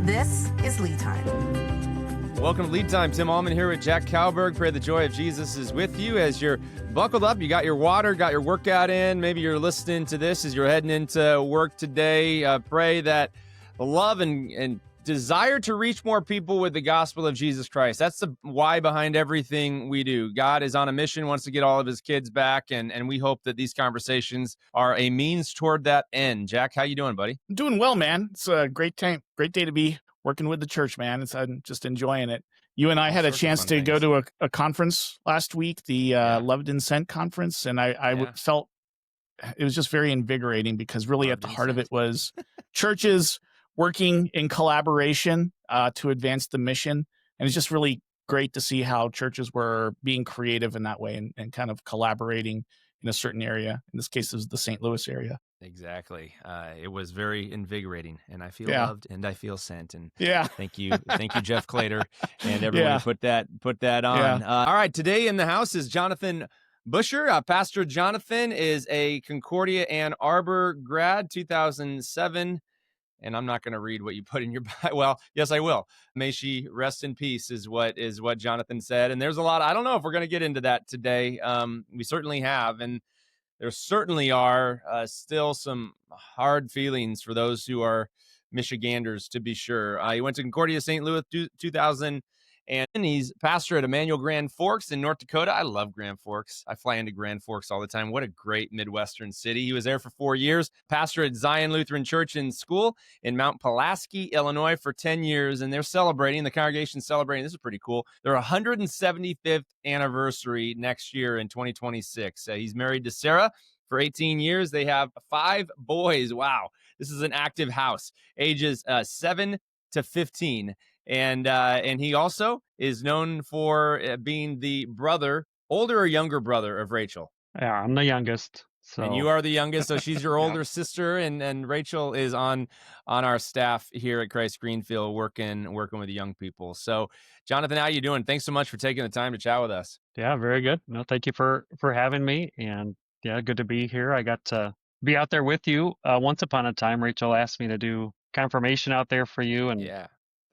This is Lead Time. Welcome to Lead Time. Tim Allman here with Jack Kalberg. Pray the joy of Jesus is with you as you're buckled up. You got your water, got your workout in. Maybe you're listening to this as you're heading into work today. Pray that the love and desire to reach more people with the gospel of Jesus Christ. That's the why behind everything we do. God is on a mission, wants to get all of his kids back, and we hope that these conversations are a means toward that end. Jack, how you doing, buddy? I'm doing well, man. It's a great day to be working with the church, man. I'm just enjoying it. You and I had a chance to go to a conference last week, the Loved and Sent conference, and I felt it was just very invigorating because really at the heart of it was churches working in collaboration to advance the mission. And it's just really great to see how churches were being creative in that way and kind of collaborating in a certain area. In this case, it was the St. Louis area. Exactly. It was very invigorating, and I feel loved and I feel sent. And thank you, Jeff Clater, and everyone who put that on. All right, today in the house is Jonathan Buescher. Pastor Jonathan is a Concordia Ann Arbor grad, 2007. And I'm not going to read what you put in your bio. Well, yes, I will. May she rest in peace is what Jonathan said. And there's a lot. I don't know if we're going to get into that today. We certainly have. And there certainly are still some hard feelings for those who are Michiganders, to be sure. He went to Concordia St. Louis 2000, and he's pastor at Emmanuel Grand Forks in North Dakota. I love Grand Forks. I fly into Grand Forks all the time. What a great Midwestern city. He was there for 4 years, pastor at Zion Lutheran Church and School in Mount Pulaski, Illinois for 10 years, and the congregation's celebrating, this is pretty cool, their 175th anniversary next year in 2026. He's married to Sarah for 18 years. They have 5 boys. Wow. This is an active house, ages 7 to 15. And he also is known for being the older or younger brother of Rachel. Yeah, I'm the youngest. So. And you are the youngest, so she's your older sister, and Rachel is on our staff here at Christ Greenfield working with the young people. So, Jonathan, how you doing? Thanks so much for taking the time to chat with us. Yeah, very good. No, thank you for having me, and yeah, good to be here. I got to be out there with you. Once upon a time, Rachel asked me to do confirmation out there for you, and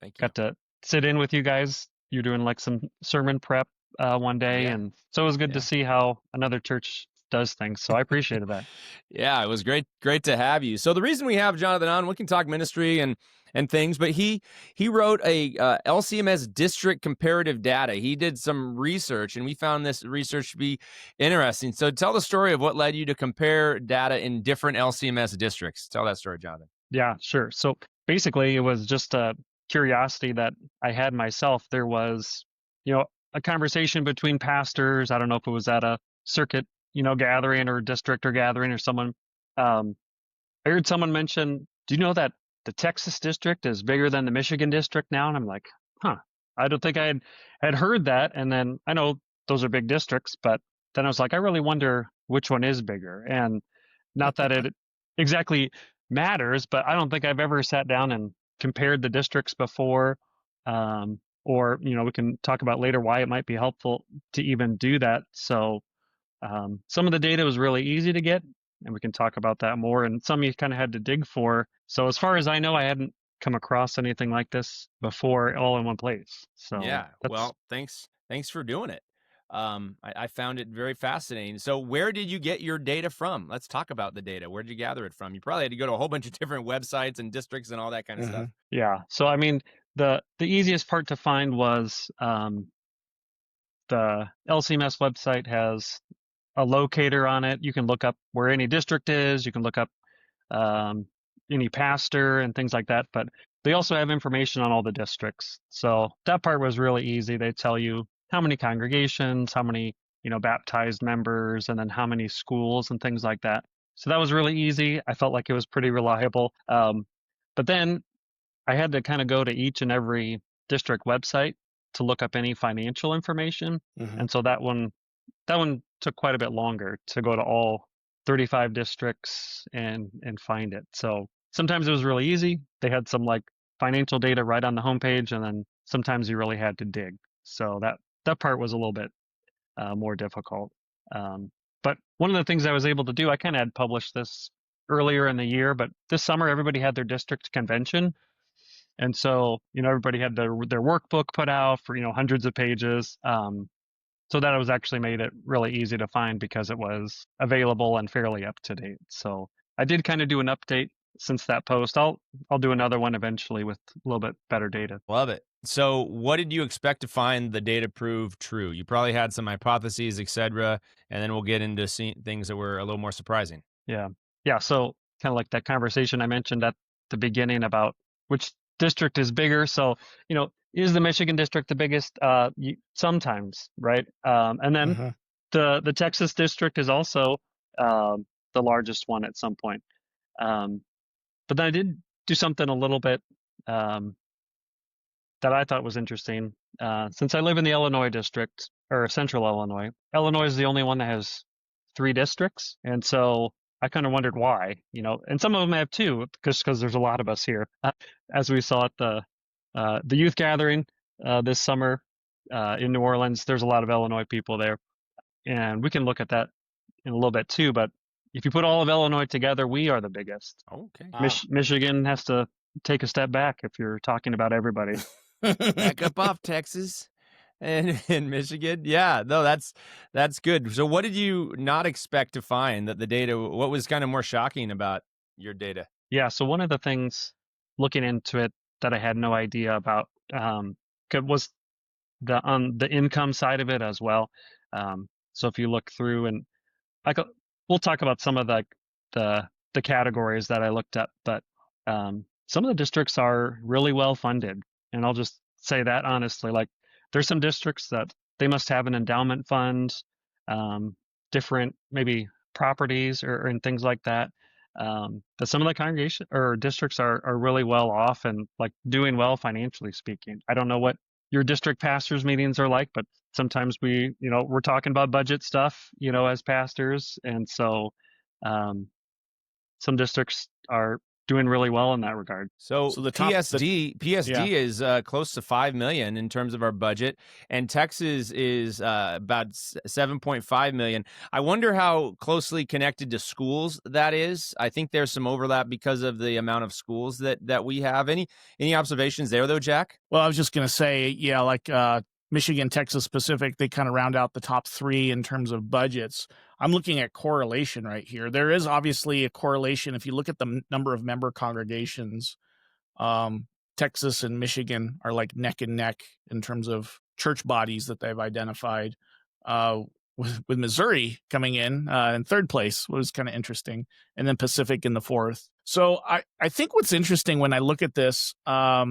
thank you. Got to sit in with you guys. You're doing like some sermon prep one day, and so it was good to see how another church does things. So I appreciated that. Yeah, it was great to have you. So the reason we have Jonathan on, we can talk ministry and things, but he wrote a LCMS district comparative data. He did some research, and we found this research to be interesting. So tell the story of what led you to compare data in different LCMS districts. Tell that story, Jonathan. Yeah, sure. So basically, it was just a curiosity that I had myself. There was, a conversation between pastors. I don't know if it was at a circuit, gathering or district or gathering or someone. I heard someone mention, do you know that the Texas district is bigger than the Michigan district now? And I'm like, I don't think I had heard that. And then I know those are big districts, but then I was like, I really wonder which one is bigger. And not that it exactly matters, but I don't think I've ever sat down and compared the districts before, or we can talk about later why it might be helpful to even do that. So some of the data was really easy to get, and we can talk about that more, and some you kind of had to dig for. So as far as I know, I hadn't come across anything like this before all in one place. So well, thanks for doing it. I found it very fascinating. So where did you get your data from? Let's talk about the data. Where did you gather it from? You probably had to go to a whole bunch of different websites and districts and all that kind of stuff. Yeah. So, I mean, the easiest part to find was the LCMS website has a locator on it. You can look up where any district is. You can look up any pastor and things like that. But they also have information on all the districts. So that part was really easy. They tell you how many congregations, how many, baptized members, and then how many schools and things like that. So that was really easy. I felt like it was pretty reliable. But then I had to kind of go to each and every district website to look up any financial information. And so that one took quite a bit longer to go to all 35 districts and find it. So sometimes it was really easy. They had some like financial data right on the homepage, and then sometimes you really had to dig. So that part was a little bit more difficult. But one of the things I was able to do, I kind of had published this earlier in the year, but this summer everybody had their district convention. And so, everybody had their workbook put out for, hundreds of pages. So that was actually made it really easy to find because it was available and fairly up to date. So I did kind of do an update since that post. I'll do another one eventually with a little bit better data. Love it. So what did you expect to find the data prove true? You probably had some hypotheses, etc., and then we'll get into things that were a little more surprising. Yeah. So kind of like that conversation I mentioned at the beginning about which district is bigger. So, is the Michigan district the biggest? Sometimes, right? And then the Texas district is also the largest one at some point. But then I did do something a little bit that I thought was interesting. Since I live in the Illinois district, or central Illinois, Illinois is the only one that has 3 districts. And so I kind of wondered why, and some of them have 2 because there's a lot of us here. As we saw at the youth gathering this summer in New Orleans, there's a lot of Illinois people there. And we can look at that in a little bit too. But if you put all of Illinois together, we are the biggest. Okay. Michigan has to take a step back if you're talking about everybody. Back up off Texas and in Michigan. Yeah, no, that's good. So what did you not expect to find that the data, what was kind of more shocking about your data? Yeah, so one of the things looking into it that I had no idea about was the income side of it as well. So if you look through, and we'll talk about some of the categories that I looked at, but some of the districts are really well funded. And I'll just say that honestly, like there's some districts that they must have an endowment fund, different maybe properties and things like that. But some of the congregation or districts are really well off and like doing well financially speaking. I don't know what your district pastors meetings are like, but sometimes we're talking about budget stuff, as pastors. And so some districts are doing really well in that regard. So the PSD is close to $5 million in terms of our budget, and Texas is about $7.5 million. I wonder how closely connected to schools that is. I think there's some overlap because of the amount of schools that we have. Any observations there though, Jack? Well, I was just going to say, like Michigan, Texas, Pacific, they kind of round out the top 3 in terms of budgets. I'm looking at correlation right here. There is obviously a correlation. If you look at the number of member congregations, Texas and Michigan are like neck and neck in terms of church bodies that they've identified, with Missouri coming in 3rd place was kind of interesting, and then Pacific in the 4th. So I think what's interesting when I look at this, I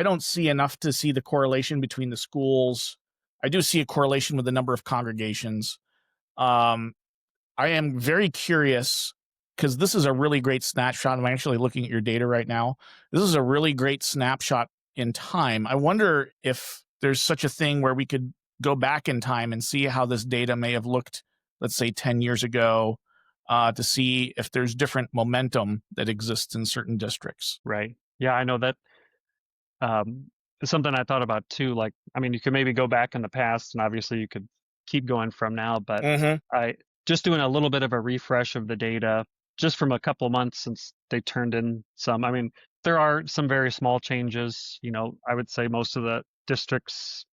don't see enough to see the correlation between the schools. I do see a correlation with the number of congregations. I am very curious because this is a really great snapshot. I'm actually looking at your data right now. This is a really great snapshot in time. I wonder if there's such a thing where we could go back in time and see how this data may have looked, let's say 10 years ago, to see if there's different momentum that exists in certain districts. Right. Yeah, I know that. It's something I thought about too. Like, I mean, you could maybe go back in the past, and obviously you could keep going from now, but I just doing a little bit of a refresh of the data just from a couple of months since they turned in some. I mean, there are some very small changes. I would say most of the districts,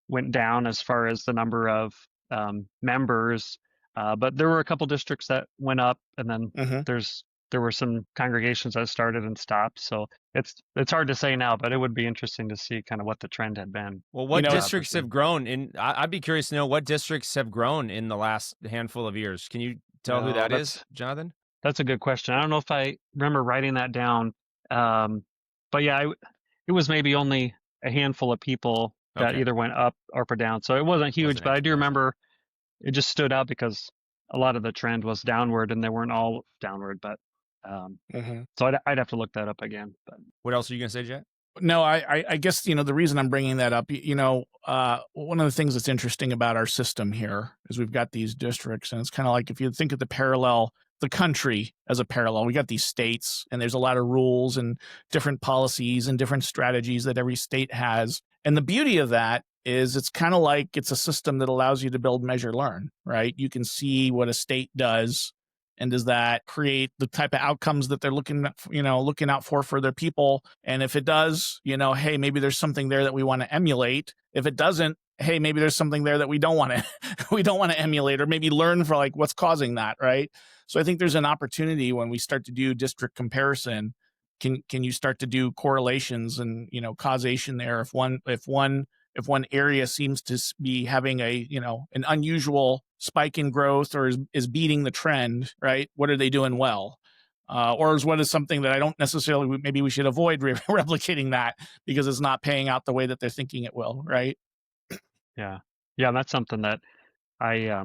went down as far as the number of members, but there were a couple districts that went up, and then there were some congregations that started and stopped. So it's hard to say now, but it would be interesting to see kind of what the trend had been. Well, what districts have grown? I'd be curious to know what districts have grown in the last handful of years. Can you tell who that is, Jonathan? That's a good question. I don't know if I remember writing that down. But yeah, it was maybe only a handful of people that either went up or down. So it wasn't huge, but I do remember it just stood out because a lot of the trend was downward and they weren't all downward, but so I'd have to look that up again. But what else are you going to say, Jack? No, I guess, the reason I'm bringing that up, one of the things that's interesting about our system here is we've got these districts, and it's kind of like if you think of the country as a parallel, we got these states, and there's a lot of rules and different policies and different strategies that every state has. And the beauty of that is it's kind of like it's a system that allows you to build, measure, learn, right? You can see what a state does And does that create the type of outcomes that they're looking out for their people? And if it does, hey, maybe there's something there that we want to emulate. If it doesn't, hey, maybe there's something there that we don't want to emulate, or maybe learn for like what's causing that, right? So I think there's an opportunity when we start to do district comparison. Can you start to do correlations and causation there? If one area seems to be having an unusual spike in growth, or is beating the trend, right? What are they doing well? Or what is something that I don't necessarily, maybe we should avoid replicating that because it's not paying out the way that they're thinking it will, right? Yeah. That's something that I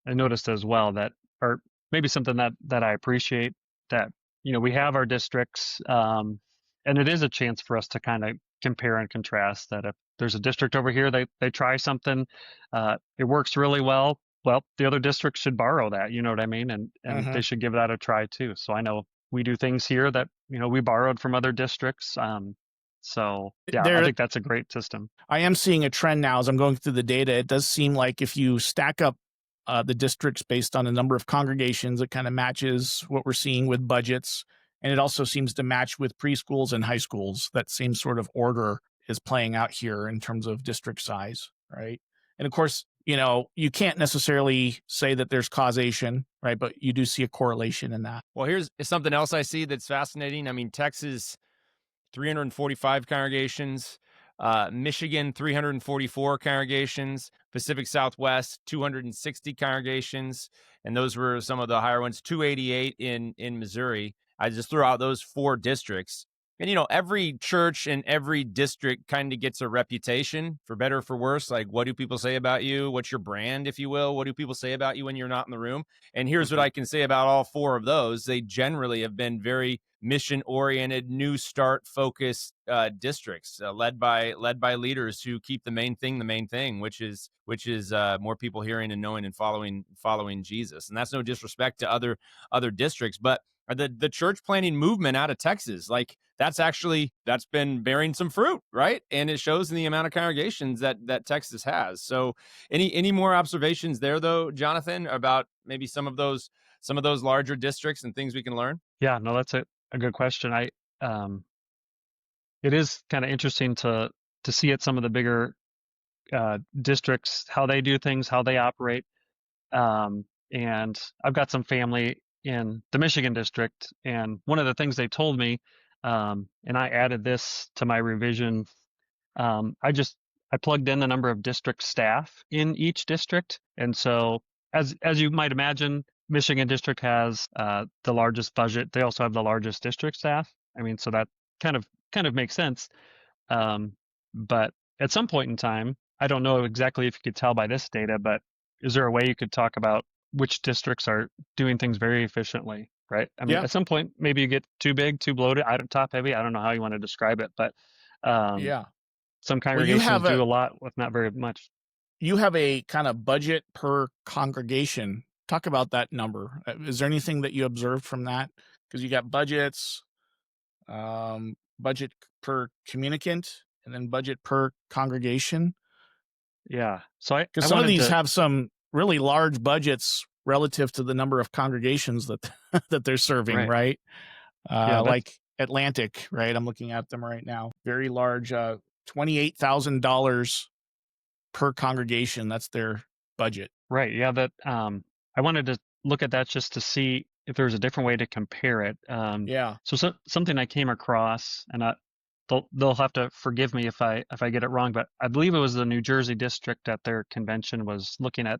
noticed as well, or maybe something that I appreciate, that we have our districts, and it is a chance for us to kind of compare and contrast. That if there's a district over here, they try something, it works really well. Well, the other district should borrow that, you know what I mean, and they should give that a try too. So I know we do things here that we borrowed from other districts. So yeah, I think that's a great system. I am seeing a trend now as I'm going through the data. It does seem like if you stack up the districts based on the number of congregations, it kind of matches what we're seeing with budgets. And it also seems to match with preschools and high schools. That same sort of order is playing out here in terms of district size, right? And of course, you can't necessarily say that there's causation, right? But you do see a correlation in that. Well, here's something else I see that's fascinating. I mean, Texas, 345 congregations, Michigan, 344 congregations, Pacific Southwest, 260 congregations, and those were some of the higher ones, 288 in Missouri. I just threw out those 4 districts. And, every church and every district kind of gets a reputation, for better or for worse. Like, what do people say about you? What's your brand, if you will? What do people say about you when you're not in the room? And here's what I can say about all 4 of those. They generally have been very mission-oriented, new start focused districts, led by leaders who keep the main thing, which is more people hearing and knowing and following Jesus. And that's no disrespect to other districts, but the church planting movement out of Texas, like that's been bearing some fruit, right? And it shows in the amount of congregations that Texas has. So any more observations there though, Jonathan, about maybe some of those larger districts and things we can learn? Yeah, no, that's a good question. It is kind of interesting to see at some of the bigger districts, how they do things, how they operate. And I've got some family in the Michigan district, and one of the things they told me, and I added this to my revision, I plugged in the number of district staff in each district. And so as you might imagine, Michigan district has the largest budget. They also have the largest district staff. I mean, so that kind of makes sense. But at some point in time, I don't know exactly if you could tell by this data, but is there a way you could talk about which districts are doing things very efficiently, right? I mean, at some point, maybe you get too big, too bloated, top heavy. I don't know how you want to describe it, but some congregations do a lot with not very much. You have a kind of budget per congregation. Talk about that number. Is there anything that you observed from that? Because you got budgets, budget per communicant, and then budget per congregation. Yeah. So because some of these have some really large budgets relative to the number of congregations that they're serving, right? Like Atlantic, right? I'm looking at them right now. Very large, $28,000 per congregation. That's their budget. Right. Yeah. That I wanted to look at that just to see if there's a different way to compare it. So something I came across, and they'll have to forgive me if I get it wrong, but I believe it was the New Jersey district at their convention was looking at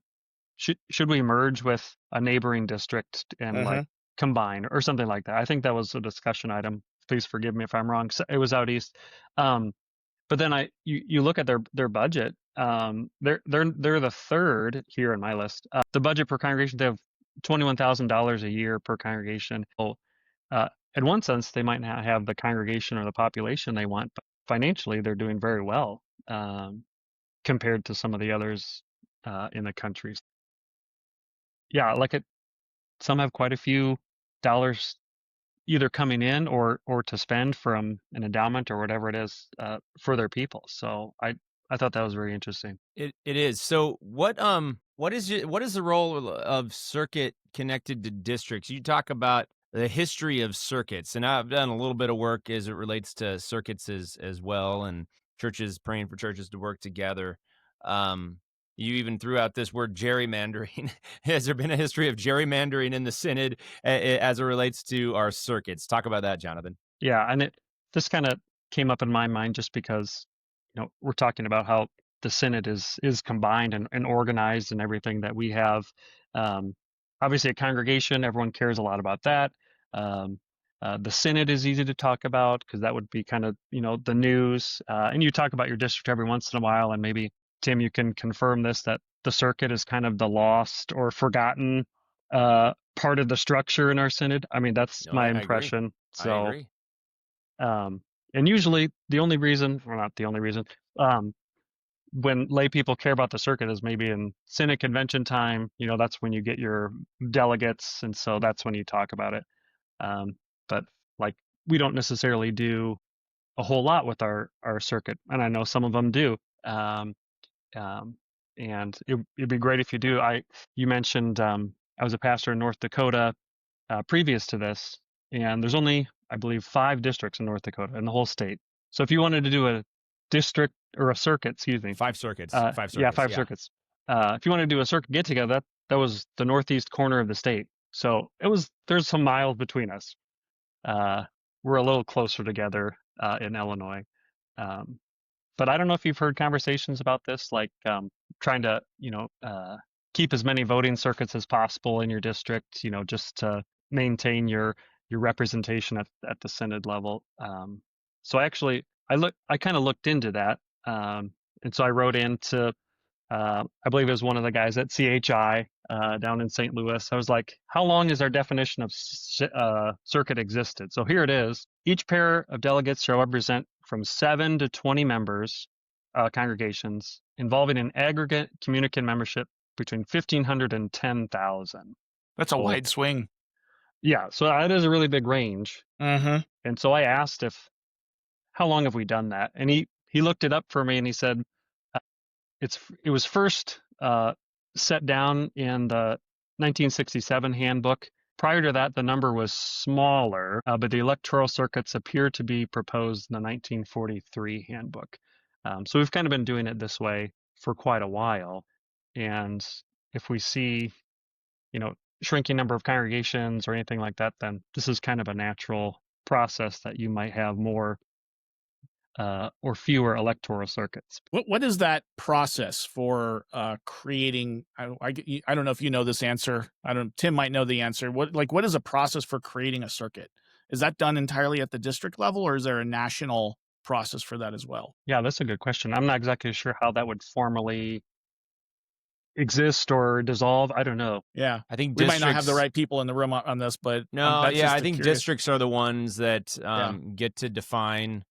should we merge with a neighboring district and like combine or something like that. I think that was a discussion item. Please forgive me if I'm wrong. So it was out east. But then you look at their budget. They're the third here in my list. The budget per congregation, they have $21,000 a year per congregation. So, in one sense, they might not have the congregation or the population they want, but financially, they're doing very well compared to some of the others in the country. Yeah, some have quite a few dollars either coming in or to spend from an endowment or whatever it is for their people. So I I thought that was very interesting. It is. So what is the role of circuit connected to districts? You talk about the history of circuits, and I've done a little bit of work as it relates to circuits as well, and churches praying for churches to work together. You even threw out this word gerrymandering. Has there been a history of gerrymandering in the synod as it relates to our circuits? Talk about that, Jonathan. Yeah, and this kind of came up in my mind just because, we're talking about how the synod is combined and organized and everything that we have. Obviously, a congregation, everyone cares a lot about that. The synod is easy to talk about because that would be kind of the news. And you talk about your district every once in a while, and maybe Tim, you can confirm this, that the circuit is kind of the lost or forgotten part of the structure in our synod. I mean, that's my impression. Agree. So, I agree. And usually the only reason, or not the only reason, when lay people care about the circuit is maybe in synod convention time. That's when you get your delegates, and so that's when you talk about it. But like, we don't necessarily do a whole lot with our circuit, and I know some of them do. And it'd be great if you do. You mentioned I was a pastor in North Dakota previous to this, and there's only, I believe, 5 districts in North Dakota in the whole state. So if you wanted to do a district or a circuit, excuse me, 5 circuits, 5 circuits. Yeah, 5 circuits. If you want to do a circuit get together, that was the northeast corner of the state. So there's some miles between us. We're a little closer together in Illinois. But I don't know if you've heard conversations about this, like trying to, keep as many voting circuits as possible in your district, just to maintain your representation at the synod level. So I kind of looked into that. And so I wrote into, I believe it was one of the guys at CHI down in St. Louis. I was like, how long has our definition of circuit existed? So here it is. Each pair of delegates shall represent from 7 to 20 members, congregations, involving an aggregate communicant membership between 1,500 and 10,000. That's a wide swing. Yeah, so that is a really big range. Mm-hmm. And so I asked how long have we done that? And he looked it up for me, and he said it was first set down in the 1967 handbook. Prior to that, the number was smaller, but the electoral circuits appear to be proposed in the 1943 handbook. So we've kind of been doing it this way for quite a while. And if we see, shrinking number of congregations or anything like that, then this is kind of a natural process that you might have more or fewer electoral circuits. What is that process for creating? I don't know if you know this answer. Tim might know the answer. What is a process for creating a circuit? Is that done entirely at the district level, or is there a national process for that as well? Yeah, that's a good question. I'm not exactly sure how that would formally exist or dissolve. I don't know. Yeah, I think we might not have the right people in the room on this, but no, I think districts are the ones that get to define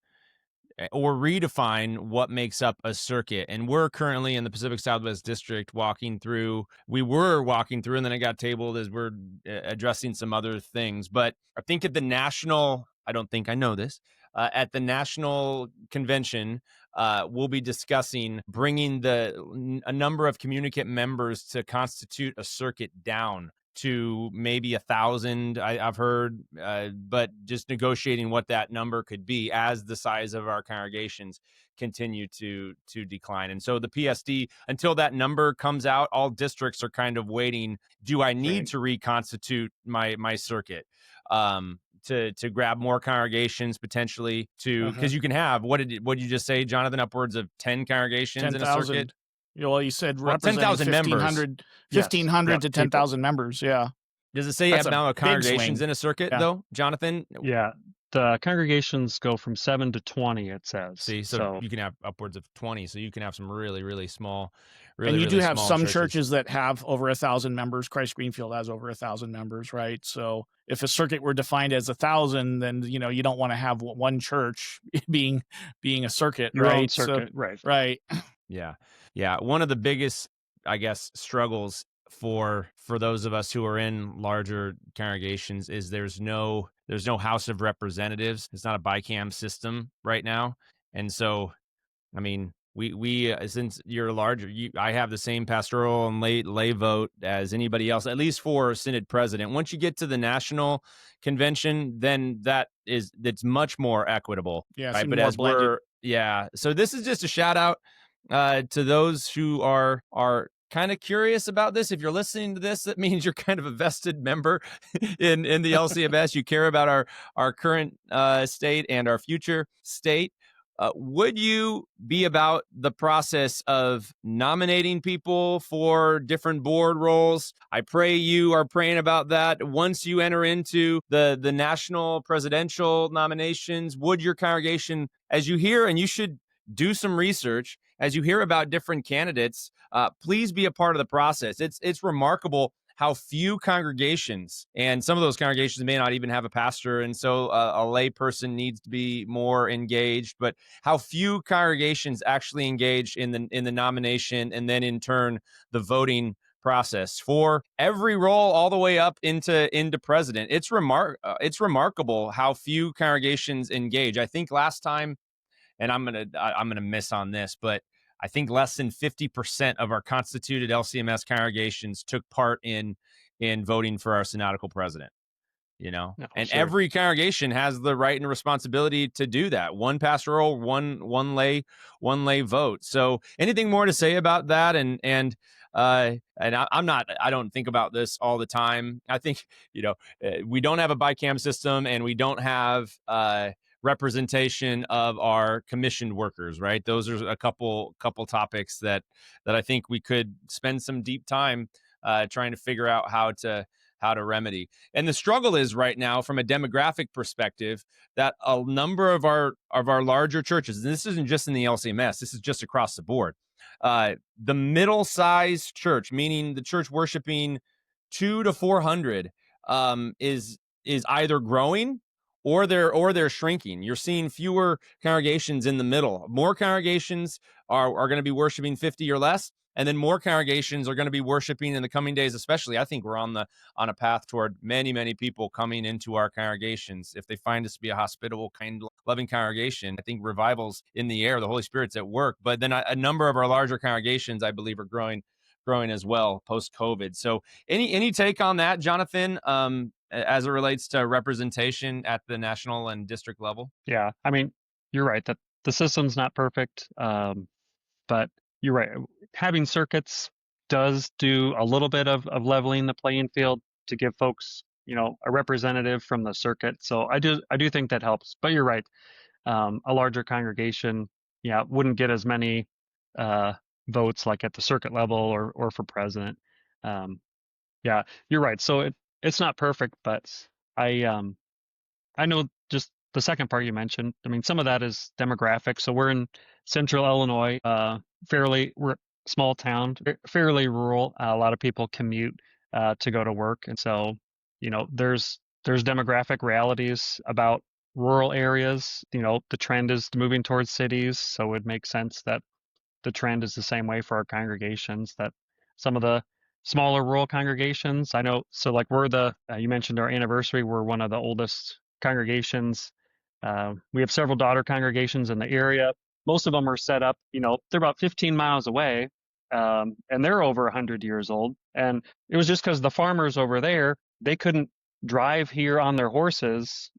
or redefine what makes up a circuit. And we're currently in the Pacific Southwest District we were walking through, and then it got tabled as we're addressing some other things. But I think at the national, I don't think I know this, at the national convention, we'll be discussing bringing a number of communicant members to constitute a circuit down to maybe 1,000, I've heard, but just negotiating what that number could be as the size of our congregations continue to decline. And so the PSD, until that number comes out, all districts are kind of waiting. Do I need to reconstitute my circuit? To grab more congregations potentially because you can have, what did you just say, Jonathan, upwards of 10 congregations 10, in a circuit? Well, you said 10,000 members. 1,500 to 10,000 members. Yeah. Does it say amount of congregations in a circuit though, Jonathan? Yeah. The congregations go from 7 to 20, it says. See, so you can have upwards of 20. So you can have some really, really small, and you do have some churches that have over 1,000 members. Christ Greenfield has over 1,000 members, right? So if a circuit were defined as 1,000, then you don't want to have one church being a circuit, your right? Own circuit, so, right. Yeah. One of the biggest, I guess, struggles for those of us who are in larger congregations is there's no House of Representatives. It's not a BICAM system right now. And so, I mean, we since you're larger, I have the same pastoral and lay vote as anybody else, at least for synod president. Once you get to the national convention, then it's much more equitable, yeah, right? But as blended. So this is just a shout out to those who are kind of curious about this. If you're listening to this, that means you're kind of a vested member in the LCMS. You care about our current state and our future state. Would you be about the process of nominating people for different board roles? I pray you are praying about that. Once you enter into the national presidential nominations, would your congregation, as you hear, and you should do some research, as you hear about different candidates, please be a part of the process. It's remarkable how few congregations, and some of those congregations may not even have a pastor, and so a lay person needs to be more engaged, but how few congregations actually engage in the nomination and then in turn the voting process for every role all the way up into president. It's remarkable how few congregations engage. I think last time, and I'm gonna miss on this, but I think less than 50% of our constituted LCMS congregations took part in voting for our synodical president. No, and sure. Every congregation has the right and responsibility to do that. One pastoral, one lay vote. So anything more to say about that? And I don't think about this all the time. I think, we don't have a BICAM system, and we don't have representation of our commissioned workers, right? Those are a couple topics that I think we could spend some deep time trying to figure out how to remedy. And the struggle is right now, from a demographic perspective, that a number of our larger churches, and this isn't just in the LCMS, this is just across the board, the middle-sized church, meaning the church worshiping 200 to 400, is either growing or they're shrinking. You're seeing fewer congregations in the middle. More congregations are going to be worshiping 50 or less, and then more congregations are going to be worshiping in the coming days. Especially, I think we're on a path toward many people coming into our congregations. If they find us to be a hospitable, kind, loving congregation, I think revival's in the air. The Holy Spirit's at work. But then a number of our larger congregations, I believe, are growing as well post-COVID. So any take on that, Jonathan, as it relates to representation at the national and district level? Yeah, I mean, you're right that the system's not perfect, but you're right. Having circuits does do a little bit of leveling the playing field to give folks, a representative from the circuit. So I do think that helps. But you're right. A larger congregation, wouldn't get as many votes like at the circuit level or for president. Yeah, you're right. So it's not perfect, but I know just the second part you mentioned. I mean, some of that is demographic. So we're in central Illinois, we're a small town, fairly rural. A lot of people commute to go to work, and so there's demographic realities about rural areas. The trend is moving towards cities, so it would make sense that the trend is the same way for our congregations. That some of the smaller rural congregations, I know. So like you mentioned our anniversary. We're one of the oldest congregations. We have several daughter congregations in the area. Most of them are set up, they're about 15 miles away, and they're over 100 years old. And it was just because the farmers over there, they couldn't drive here on their horses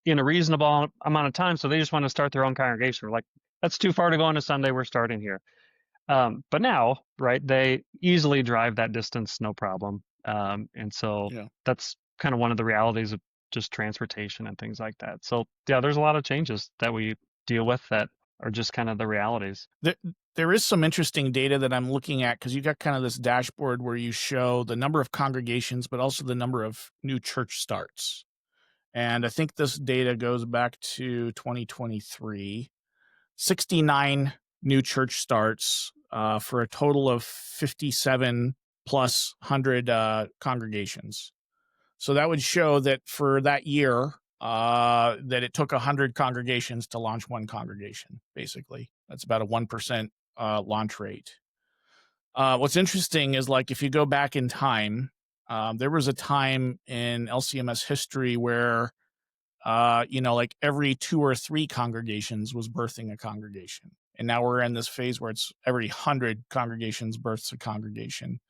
in a reasonable amount of time. So they just want to start their own congregation. We're like, that's too far to go on a Sunday. We're starting here. But now, right, they easily drive that distance, no problem. And so that's kind of one of the realities of just transportation and things like that. So yeah, there's a lot of changes that we deal with that are just kind of the realities. There is some interesting data that I'm looking at, because you got kind of this dashboard where you show the number of congregations, but also the number of new church starts. And I think this data goes back to 2023, 69 new church starts for a total of 57 plus 100 congregations. So that would show that for that year, that it took 100 congregations to launch one congregation, basically. That's about a 1% launch rate. What's interesting is, like, if you go back in time, there was a time in LCMS history where, like every 2 or 3 congregations was birthing a congregation. And now we're in this phase where it's every 100 congregations births a congregation.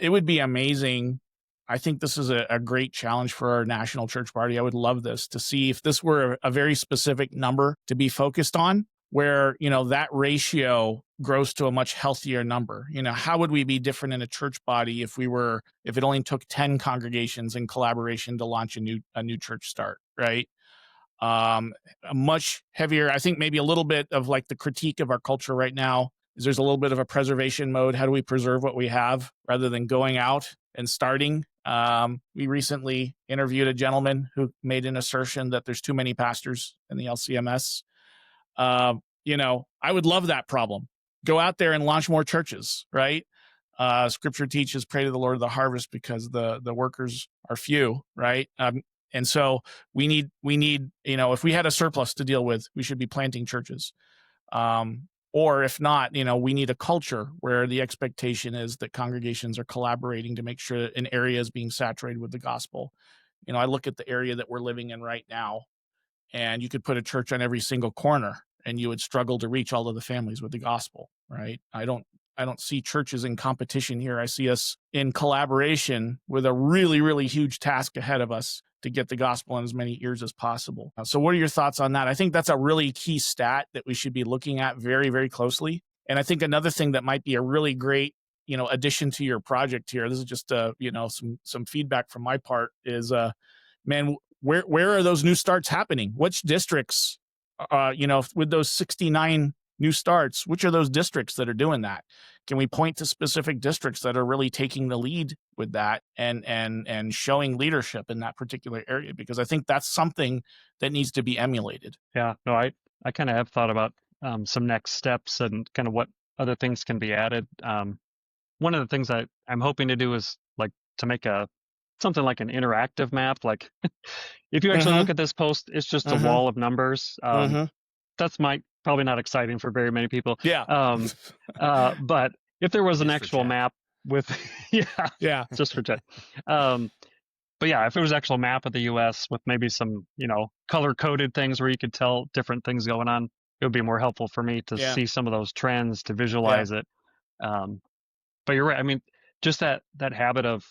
It would be amazing. I think this is a great challenge for our national church party. I would love this, to see if this were a very specific number to be focused on, where, that ratio grows to a much healthier number. How would we be different in a church body if it only took 10 congregations in collaboration to launch a new church start, right? A much heavier, I think maybe a little bit of like the critique of our culture right now is there's a little bit of a preservation mode. How do we preserve what we have rather than going out and starting? We recently interviewed a gentleman who made an assertion that there's too many pastors in the LCMS. I would love that problem. Go out there and launch more churches, right? Scripture teaches, pray to the Lord of the harvest because the workers are few, right? And so we need, if we had a surplus to deal with, we should be planting churches. Or if not, we need a culture where the expectation is that congregations are collaborating to make sure that an area is being saturated with the gospel. I look at the area that we're living in right now, and you could put a church on every single corner and you would struggle to reach all of the families with the gospel, right? I don't see churches in competition here. I see us in collaboration with a really, really huge task ahead of us to get the gospel in as many ears as possible. So what are your thoughts on that? I think that's a really key stat that we should be looking at very, very closely. And I think another thing that might be a really great, addition to your project here, this is just, some feedback from my part is, man, where are those new starts happening? Which districts, with those 69 new starts, which are those districts that are doing that? Can we point to specific districts that are really taking the lead with that and showing leadership in that particular area? Because I think that's something that needs to be emulated. Yeah, no, I kind of have thought about some next steps and kind of what other things can be added. One of the things I'm hoping to do is like to make something like an interactive map. Like if you actually look at this post, it's just a wall of numbers. That's probably not exciting for very many people. Yeah. But if there was an actual map with, just for chat. But yeah, if it was an actual map of the U.S. with maybe some, color coded things where you could tell different things going on, it would be more helpful for me to see some of those trends, to visualize it. But you're right. I mean, just that habit of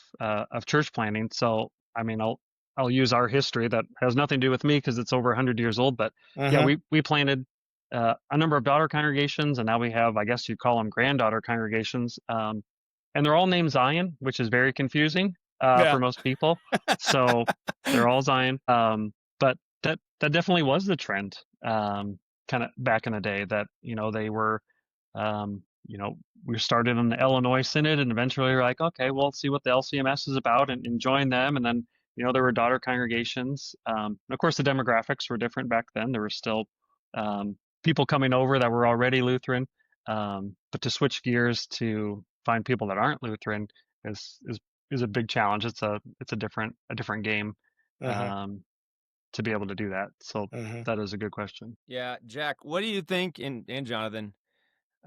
church planting. So, I mean, I'll use our history that has nothing to do with me because it's over 100 years old. But yeah, we planted a number of daughter congregations, and now we have, I guess you'd call them granddaughter congregations. And they're all named Zion, which is very confusing for most people. So they're all Zion. But that definitely was the trend kind of back in the day, that, they were, we started in the Illinois Synod, and eventually we were like, okay, well, let's see what the LCMS is about and join them. And then, there were daughter congregations. And of course, the demographics were different back then. There were still people coming over that were already Lutheran. But to switch gears to find people that aren't Lutheran is a big challenge. It's a different game to be able to do that. So that is a good question. Yeah, Jack, what do you think? And Jonathan,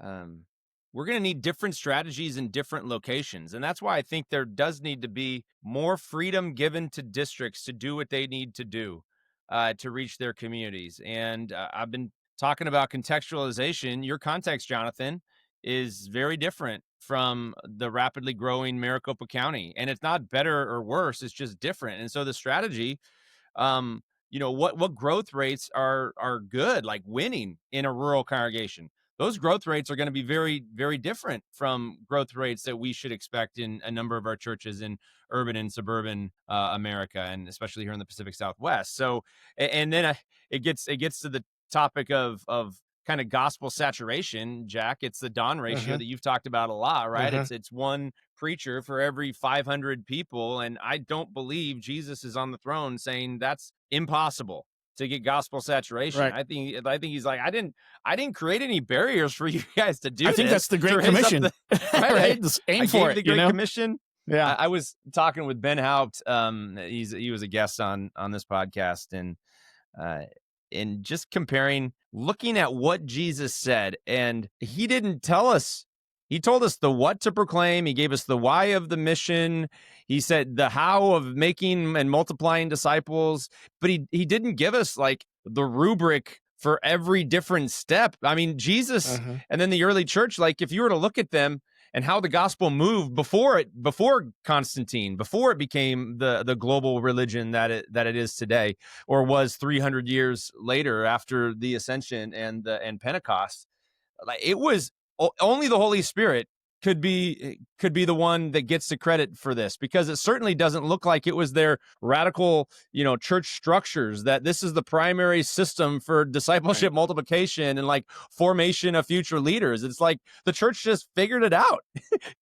we're going to need different strategies in different locations. And that's why I think there does need to be more freedom given to districts to do what they need to do to reach their communities. And I've been talking about contextualization. Your context, Jonathan, is very different from the rapidly growing Maricopa County. And it's not better or worse, it's just different. And so the strategy, what growth rates are good, like winning in a rural congregation. Those growth rates are going to be very, very different from growth rates that we should expect in a number of our churches in urban and suburban America, and especially here in the Pacific Southwest. So, and then it gets to the topic of kind of gospel saturation, Jack. It's the Don ratio that you've talked about a lot, right? It's one preacher for every 500 people, and I don't believe Jesus is on the throne saying that's impossible to get gospel saturation. Right. I think he's like, I didn't create any barriers for you guys to do. I think that's the Great Commission. Right? Aim for it. The Great Commission. Yeah. I was talking with Ben Haupt. He was a guest on this podcast, and just comparing, looking at what Jesus said, and he didn't tell us. He told us the what to proclaim. He gave us the why of the mission. He said the how of making and multiplying disciples, but he didn't give us like the rubric for every different step. I mean, Jesus and then the early church, like if you were to look at them and how the gospel moved before Constantine, before it became the global religion that it is today, or was 300 years later after the ascension and Pentecost, like it was only the Holy Spirit could be the one that gets the credit for this, because it certainly doesn't look like it was their radical, church structures that this is the primary system for discipleship, multiplication, and like formation of future leaders. It's like the church just figured it out,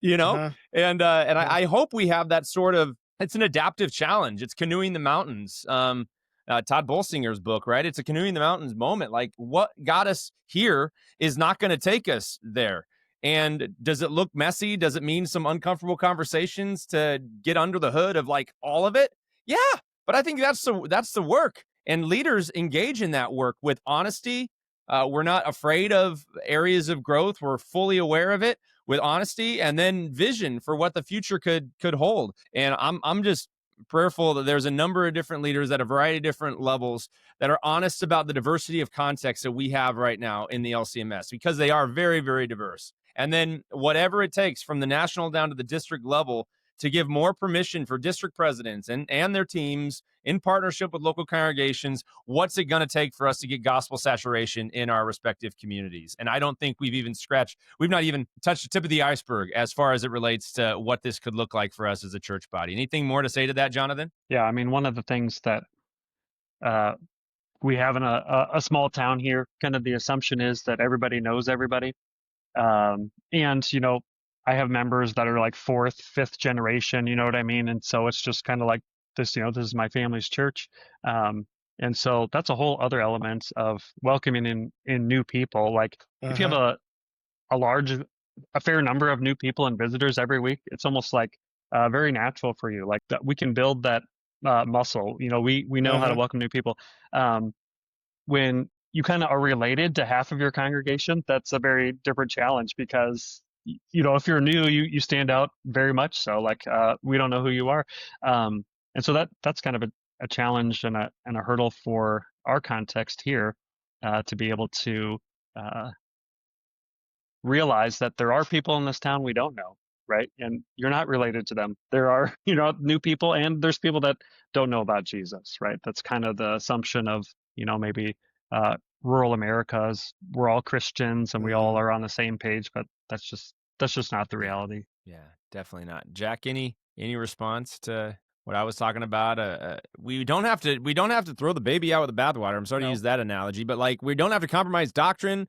and I hope we have that sort of. It's an adaptive challenge. It's canoeing the mountains. Todd Bolsinger's book, right? It's a canoeing the mountains moment. Like what got us here is not going to take us there. And does it look messy? Does it mean some uncomfortable conversations to get under the hood of like all of it? Yeah, but I think that's the work. And leaders engage in that work with honesty. We're not afraid of areas of growth. We're fully aware of it with honesty, and then vision for what the future could hold. And I'm just prayerful that there's a number of different leaders at a variety of different levels that are honest about the diversity of context that we have right now in the LCMS, because they are very, very diverse. And then whatever it takes from the national down to the district level to give more permission for district presidents and their teams in partnership with local congregations, what's it going to take for us to get gospel saturation in our respective communities? And I don't think we've not even touched the tip of the iceberg as far as it relates to what this could look like for us as a church body. Anything more to say to that, Jonathan? Yeah, I mean, one of the things that we have in a small town here, kind of the assumption is that everybody knows everybody. And, I have members that are like 4th, 5th generation, you know what I mean? And so it's just kind of like this, this is my family's church. And so that's a whole other element of welcoming in new people. Like if you have a fair number of new people and visitors every week, it's almost like very natural for you. Like that we can build that muscle. We know how to welcome new people. When you kind of are related to half of your congregation, that's a very different challenge, because if you're new, you stand out very much so. Like we don't know who you are, and so that's kind of a challenge and a hurdle for our context here, to be able to realize that there are people in this town we don't know, right? And you're not related to them. There are new people, and there's people that don't know about Jesus, right? That's kind of the assumption of maybe rural Americas, we're all Christians and we all are on the same page, but that's just not the reality. Yeah, definitely not. Jack, any response to what I was talking about? We don't have to throw the baby out with the bathwater. I'm sorry to use that analogy, but like we don't have to compromise doctrine.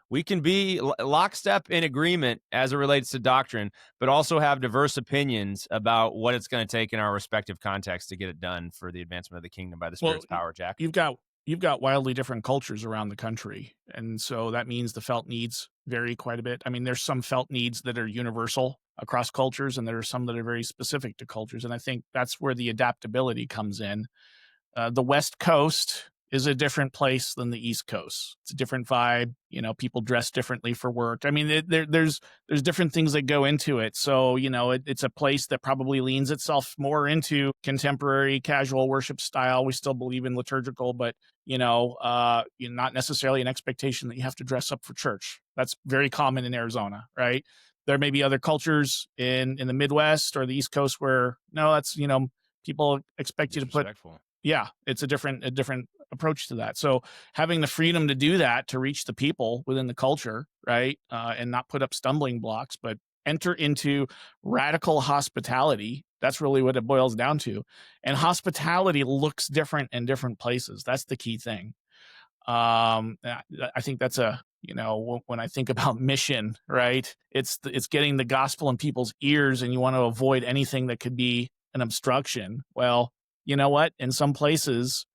We can be lockstep in agreement as it relates to doctrine, but also have diverse opinions about what it's going to take in our respective contexts to get it done for the advancement of the kingdom by the Spirit's power, Jack. You've got wildly different cultures around the country. And so that means the felt needs vary quite a bit. I mean, there's some felt needs that are universal across cultures, and there are some that are very specific to cultures. And I think that's where the adaptability comes in. The West Coast is a different place than the East Coast. It's a different vibe. People dress differently for work. I mean, there's different things that go into it. So, it's a place that probably leans itself more into contemporary casual worship style. We still believe in liturgical, but, not necessarily an expectation that you have to dress up for church. That's very common in Arizona, right? There may be other cultures in the Midwest or the East Coast where, no, that's, people expect you to put, it's a different approach to that. So having the freedom to do that, to reach the people within the culture, right, and not put up stumbling blocks, but enter into radical hospitality. That's really what it boils down to. And hospitality looks different in different places. That's the key thing. I think that's when I think about mission, right, it's getting the gospel in people's ears, and you want to avoid anything that could be an obstruction. Well, you know what? In some places,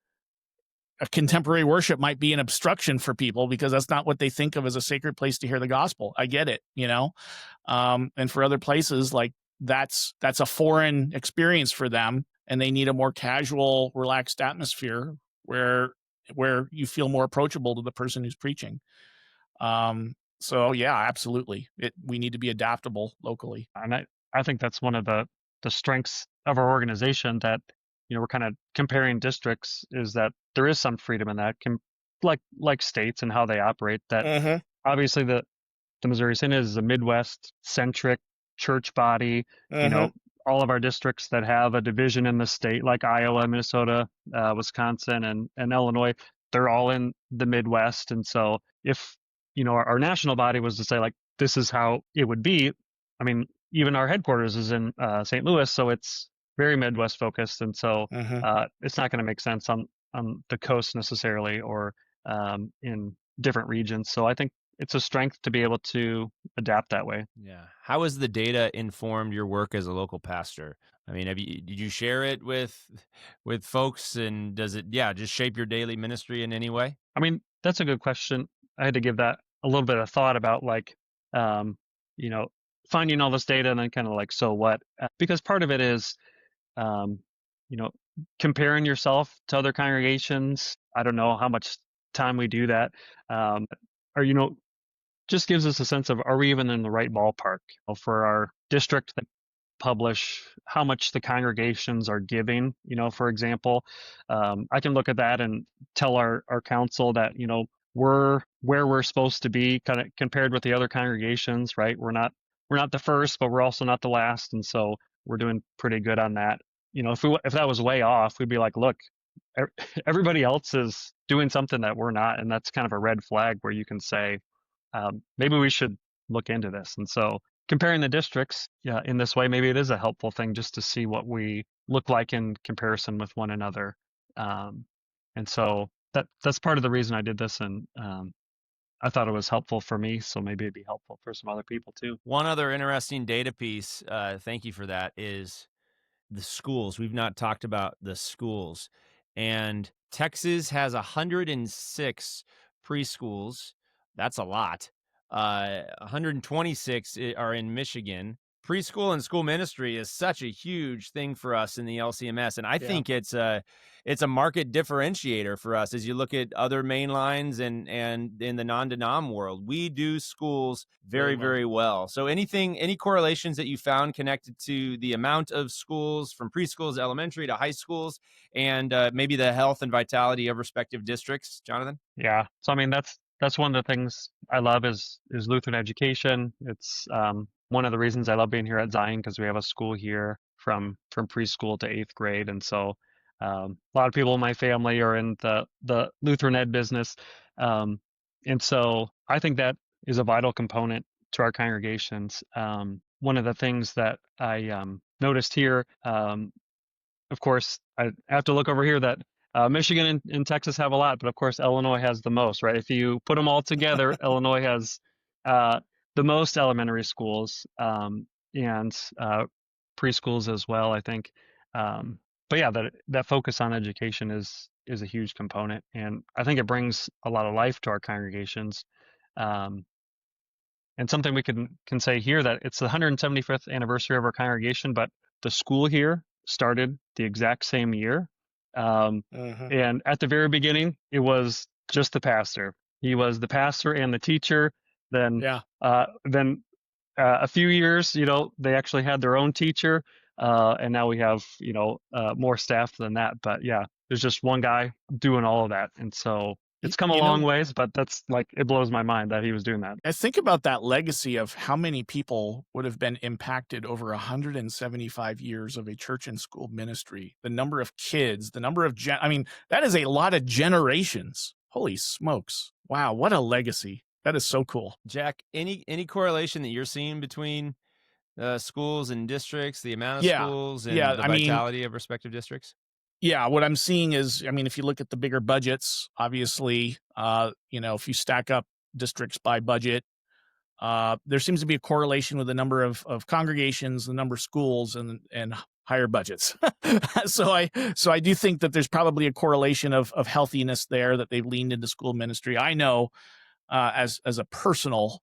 a contemporary worship might be an obstruction for people because that's not what they think of as a sacred place to hear the gospel. I get it, and for other places, like that's a foreign experience for them, and they need a more casual, relaxed atmosphere where you feel more approachable to the person who's preaching. So yeah, absolutely. We need to be adaptable locally. And I think that's one of the strengths of our organization, that we're kind of comparing districts, is that there is some freedom in that. like states and how they operate. That obviously the Missouri Synod is a Midwest centric church body. All of our districts that have a division in the state, like Iowa, Minnesota, Wisconsin, and Illinois, they're all in the Midwest. And so if, our national body was to say, like, this is how it would be, I mean, even our headquarters is in St. Louis, so it's very Midwest focused. And so it's not going to make sense on the coast necessarily, or in different regions. So I think it's a strength to be able to adapt that way. Yeah. How has the data informed your work as a local pastor? I mean, did you share it with folks, and does it, just shape your daily ministry in any way? I mean, that's a good question. I had to give that a little bit of thought about, like, finding all this data and then kind of like, so what? Because part of it is, comparing yourself to other congregations. I don't know how much time we do that. Or, just gives us a sense of, are we even in the right ballpark for our district that publish how much the congregations are giving, for example. I can look at that and tell our council that, we're where we're supposed to be kind of compared with the other congregations, right? We're not the first, but we're also not the last. And so we're doing pretty good on that. If that was way off, we'd be like, look, everybody else is doing something that we're not. And that's kind of a red flag where you can say, maybe we should look into this. And so comparing the districts in this way, maybe it is a helpful thing just to see what we look like in comparison with one another. And so that's part of the reason I did this. And I thought it was helpful for me, so maybe it'd be helpful for some other people too. One other interesting data piece, thank you for that, is the schools. We've not talked about the schools. And Texas has 106 preschools. That's a lot. 126 are in Michigan. Preschool and school ministry is such a huge thing for us in the LCMS, and I think it's a market differentiator for us as you look at other main lines and in the non-denom world. We do schools very, very well. So any correlations that you found connected to the amount of schools from preschools, elementary to high schools, and maybe the health and vitality of respective districts, Jonathan? Yeah. So I mean, that's one of the things I love is Lutheran education. It's one of the reasons I love being here at Zion, because we have a school here from preschool to 8th grade. And so a lot of people in my family are in the Lutheran ed business. And so I think that is a vital component to our congregations. One of the things that I noticed here, of course, I have to look over here that Michigan and Texas have a lot, but of course, Illinois has the most, right? If you put them all together, Illinois has the most elementary schools and preschools as well, I think. But yeah, that focus on education is a huge component, and I think it brings a lot of life to our congregations. And something we can say here, that it's the 175th anniversary of our congregation, but the school here started the exact same year. And at the very beginning, it was just the pastor. He was the pastor and the teacher. Then a few years, they actually had their own teacher. And now we have, more staff than that. But yeah, there's just one guy doing all of that. And so it's come a long ways, but that's like, it blows my mind that he was doing that. I think about that legacy of how many people would have been impacted over 175 years of a church and school ministry. The number of kids, the number of, that is a lot of generations. Holy smokes. Wow. What a legacy. That is so cool. Jack, any correlation that you're seeing between schools and districts, the amount of schools and the vitality of respective districts? Yeah, what I'm seeing is, if you look at the bigger budgets, obviously, if you stack up districts by budget, there seems to be a correlation with the number of congregations, the number of schools, and higher budgets. So I do think that there's probably a correlation of healthiness there, that they've leaned into school ministry. I know as a personal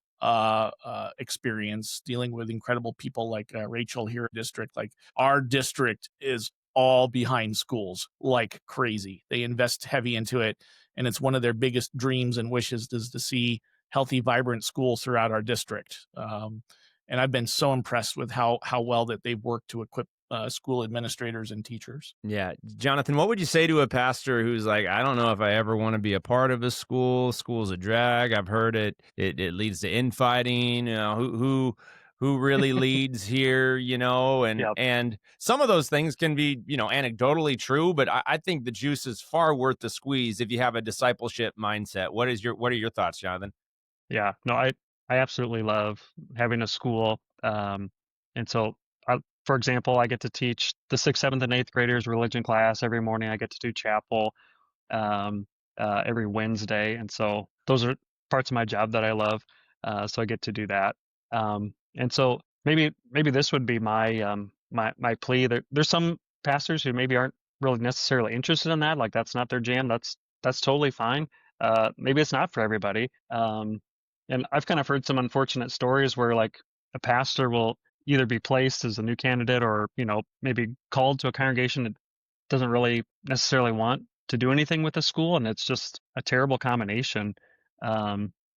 experience dealing with incredible people like Rachel here at district, like our district is all behind schools like crazy. They invest heavy into it, and it's one of their biggest dreams and wishes is to see healthy, vibrant schools throughout our district. And I've been so impressed with how well that they've worked to equip school administrators and teachers. Yeah. Jonathan, what would you say to a pastor who's like, I don't know if I ever want to be a part of a school. School's a drag. I've heard it leads to infighting. Who really leads here, and Yep. and some of those things can be, anecdotally true, but I think the juice is far worth the squeeze if you have a discipleship mindset. What are your thoughts, Jonathan? Yeah, no, I absolutely love having a school. And so, for example, I get to teach the 6th, 7th, and 8th graders religion class every morning. I get to do chapel um, every Wednesday, and so those are parts of my job that I love. So I get to do that. And so maybe this would be my plea. There's some pastors who maybe aren't really necessarily interested in that. Like that's not their jam. That's totally fine. Maybe it's not for everybody. And I've kind of heard some unfortunate stories where like a pastor will either be placed as a new candidate or, maybe called to a congregation that doesn't really necessarily want to do anything with the school. And it's just a terrible combination.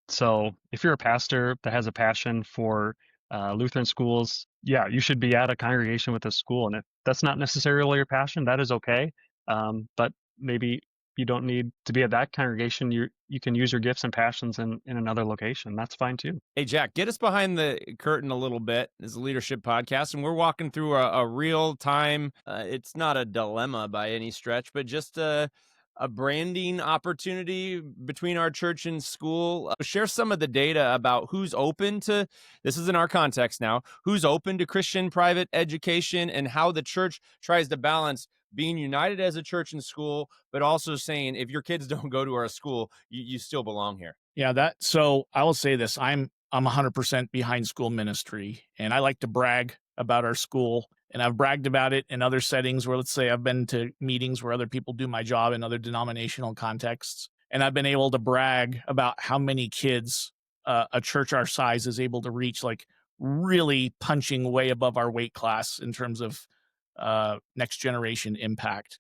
So if you're a pastor that has a passion for Lutheran schools, yeah, you should be at a congregation with a school. And if that's not necessarily your passion, that is okay. But maybe you don't need to be at that congregation. You can use your gifts and passions in another location. That's fine too. Hey, Jack, get us behind the curtain a little bit. This is a leadership podcast, and we're walking through a real time. It's not a dilemma by any stretch, but just a branding opportunity between our church and school. Share some of the data about who's open to, this is in our context now, who's open to Christian private education and how the church tries to balance being united as a church and school, but also saying if your kids don't go to our school, you still belong here. Yeah, so I will say this, I'm 100% behind school ministry, and I like to brag about our school, and I've bragged about it in other settings where, let's say, I've been to meetings where other people do my job in other denominational contexts, and I've been able to brag about how many kids a church our size is able to reach, like really punching way above our weight class in terms of next generation impact.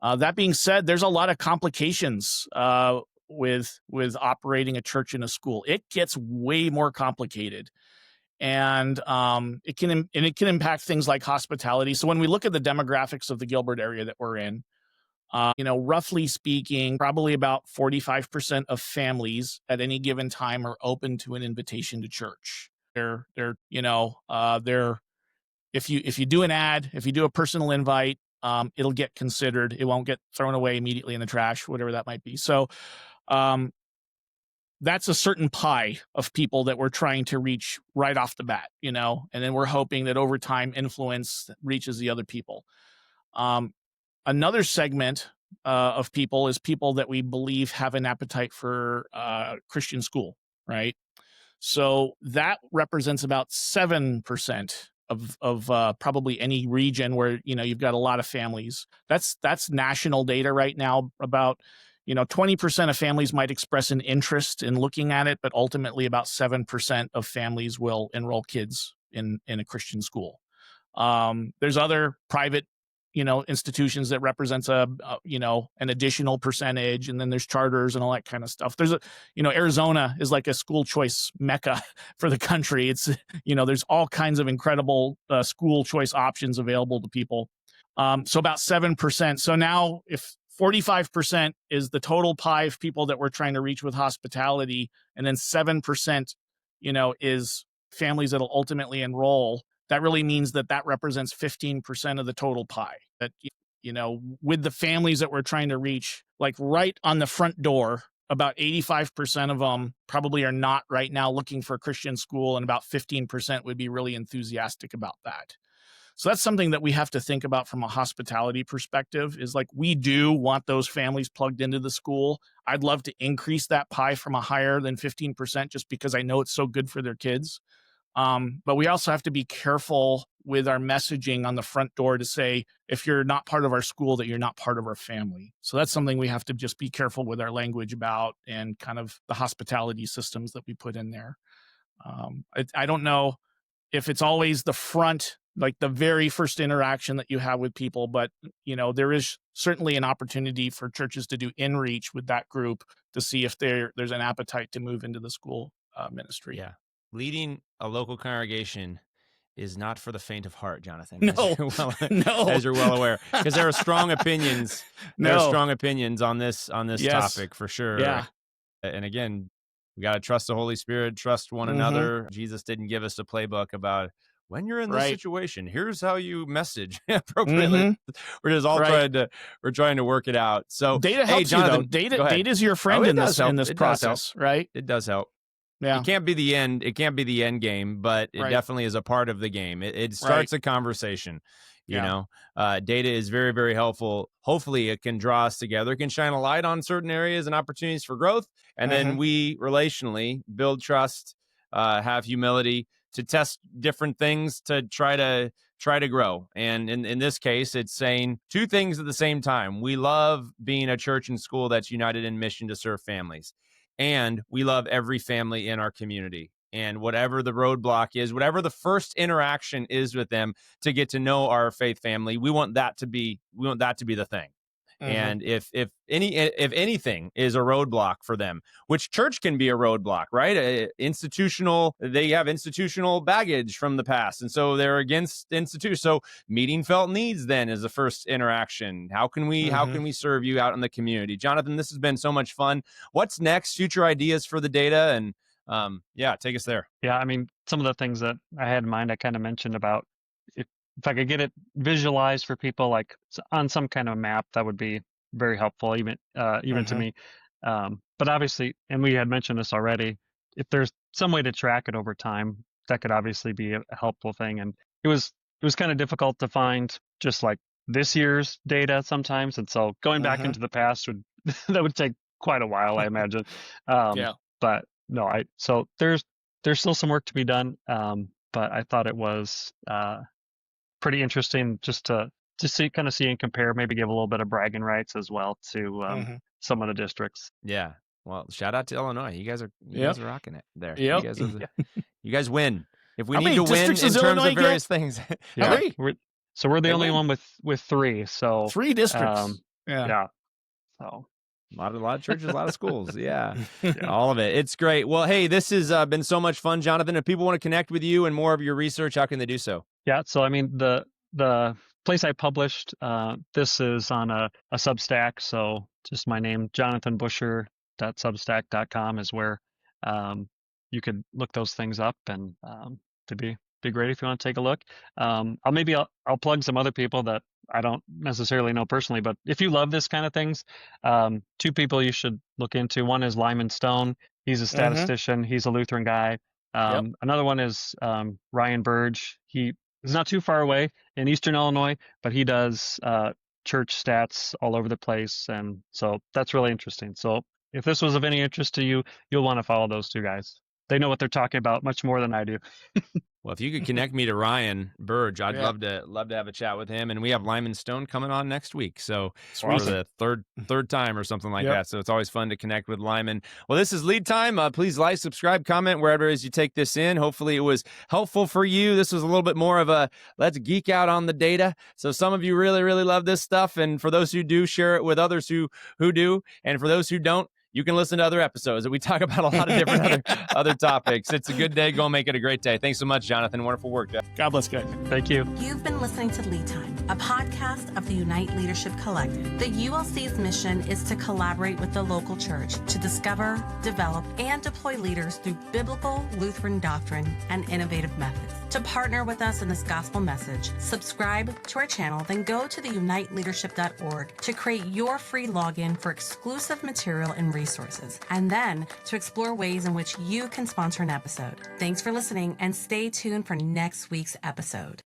That being said, there's a lot of complications with operating a church in a school. It gets way more complicated, and it can impact things like hospitality. So when we look at the demographics of the Gilbert area that we're in, roughly speaking, probably about 45% of families at any given time are open to an invitation to church. They're if you do an ad, if you do a personal invite, it'll get considered. It won't get thrown away immediately in the trash, whatever that might be. So that's a certain pie of people that we're trying to reach right off the bat, and then we're hoping that over time influence reaches the other people. Another segment of people is people that we believe have an appetite for Christian school, right? So that represents about 7% of probably any region where you've got a lot of families. That's national data right now. About 20% of families might express an interest in looking at it, but ultimately about 7% of families will enroll kids in a Christian school. There's other private institutions that represents an additional percentage, and then there's charters and all that kind of stuff. There's Arizona is like a school choice mecca for the country. It's there's all kinds of incredible school choice options available to people. So about 7%. So now if 45% is the total pie of people that we're trying to reach with hospitality, and then 7% is families that'll ultimately enroll, that really means that represents 15% of the total pie. That, with the families that we're trying to reach, like right on the front door, about 85% of them probably are not right now looking for a Christian school, and about 15% would be really enthusiastic about that. So that's something that we have to think about from a hospitality perspective, is like, we do want those families plugged into the school. I'd love to increase that pie from a higher than 15% just because I know it's so good for their kids. But we also have to be careful with our messaging on the front door to say, if you're not part of our school, that you're not part of our family. So that's something we have to just be careful with our language about, and kind of the hospitality systems that we put in there. I don't know if it's always the front, like the very first interaction that you have with people, but there is certainly an opportunity for churches to do in-reach with that group to see if there's an appetite to move into the school ministry. Yeah. Leading a local congregation is not for the faint of heart, Jonathan. No, as you're well aware, because there are strong opinions. There are strong opinions on this topic for sure. Yeah. And again, we got to trust the Holy Spirit, trust one another. Jesus didn't give us a playbook about when you're in this situation, here's how you message appropriately. We're just all trying to work it out. So data helps Jonathan, you though. Data is your friend in this process, right? It does help. Yeah. It can't be the end. It can't be the end game, but it definitely is a part of the game. It starts a conversation. You know, data is very, very helpful. Hopefully it can draw us together. It can shine a light on certain areas and opportunities for growth. And then we relationally build trust, have humility to test different things to try to grow. And in this case, it's saying two things at the same time. We love being a church and school that's united in mission to serve families. And we love every family in our community. And whatever the roadblock is, whatever the first interaction is with them to get to know our faith family, we want that to be the thing. And if anything is a roadblock for them, which church can be a roadblock, right? They have institutional baggage from the past, and so they're against institution. So meeting felt needs then is the first interaction. How can we serve you out in the community? Jonathan, this has been so much fun. What's next? Future ideas for the data, and take us there. Yeah, I mean, some of the things that I had in mind, I kind of mentioned about if I could get it visualized for people, like on some kind of map, that would be very helpful, even to me. But obviously, and we had mentioned this already, if there's some way to track it over time, that could obviously be a helpful thing. And it was kind of difficult to find just like this year's data sometimes, and so going back into the past would take quite a while, I imagine. But no, so there's still some work to be done. But I thought it was pretty interesting just to see and compare, maybe give a little bit of bragging rights as well to some of the districts. Yeah. Well, shout out to Illinois. You guys are rocking it there. Yep. You guys win. If we How need to win in terms of various things. Yeah. We're the only one with 3. So 3 districts. Yeah. So a lot of churches, a lot of schools. Yeah. All of it. It's great. Well, hey, this has been so much fun, Jonathan. If people want to connect with you and more of your research, how can they do so? Yeah. So, I mean, the place I published, this is on a Substack. So just my name, jonathanbuescher.substack.com is where you could look those things up, and to be great if you want to take a look. I'll plug some other people that I don't necessarily know personally, but if you love this kind of things, 2 people you should look into. One is Lyman Stone. He's a statistician. He's a Lutheran guy. Another one is Ryan Burge. He is not too far away in Eastern Illinois, but he does church stats all over the place. And so that's really interesting. So if this was of any interest to you, you'll want to follow those 2 guys. They know what they're talking about much more than I do. Well, if you could connect me to Ryan Burge, I'd love to have a chat with him. And we have Lyman Stone coming on next week, so for the third time or something like that. So it's always fun to connect with Lyman. Well, this is Lead Time. Please like, subscribe, comment wherever it is you take this in. Hopefully, it was helpful for you. This was a little bit more of a let's geek out on the data. So some of you really, really love this stuff, and for those who do, share it with others who do. And for those who don't, you can listen to other episodes that we talk about a lot of different other topics. It's a good day. Go make it a great day. Thanks so much, Jonathan. Wonderful work, Jeff. God bless, guys. Thank you. You've been listening to Lead Time, a podcast of the Unite Leadership Collective. The ULC's mission is to collaborate with the local church to discover, develop, and deploy leaders through biblical Lutheran doctrine and innovative methods. To partner with us in this gospel message, subscribe to our channel, then go to theuniteleadership.org to create your free login for exclusive material and resources, and then to explore ways in which you can sponsor an episode. Thanks for listening, and stay tuned for next week's episode.